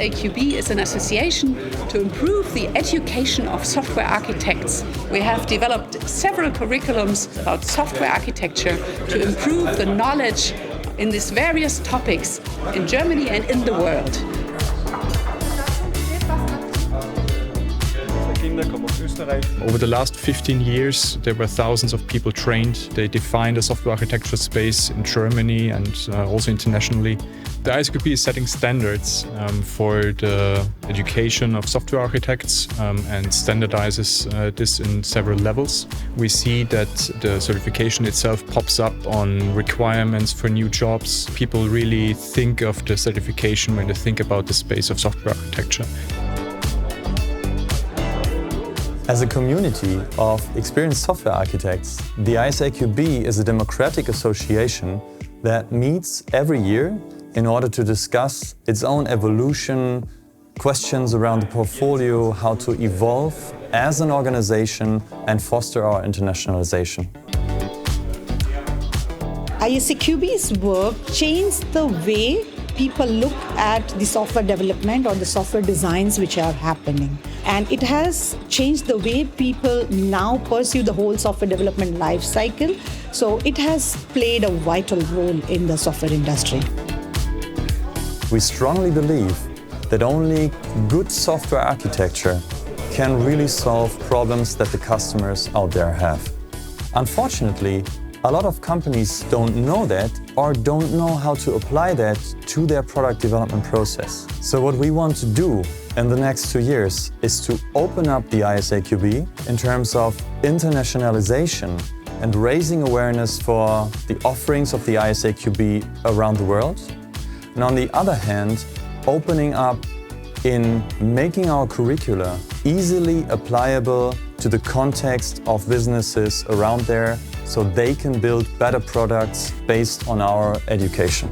iSAQB is an association to improve the education of software architects. We have developed several curriculums about software architecture to improve the knowledge in these various topics in Germany and in the world. Over the last 15 years, there were thousands of people trained. They defined a software architecture space in Germany and also internationally. The iSAQB is setting standards for the education of software architects and standardizes this in several levels. We see that the certification itself pops up on requirements for new jobs. People really think of the certification when they think about the space of software architecture. As a community of experienced software architects, the iSAQB is a democratic association that meets every year in order to discuss its own evolution, questions around the portfolio, how to evolve as an organization and foster our internationalization. iSAQB's work changed the way people look at the software development or the software designs which are happening. And it has changed the way people now pursue the whole software development life cycle. So it has played a vital role in the software industry. We strongly believe that only good software architecture can really solve problems that the customers out there have. Unfortunately, a lot of companies don't know that or don't know how to apply that to their product development process. So what we want to do in the next 2 years is to open up the iSAQB in terms of internationalization and raising awareness for the offerings of the iSAQB around the world. And on the other hand, opening up in making our curricula easily applicable to the context of businesses around there so they can build better products based on our education.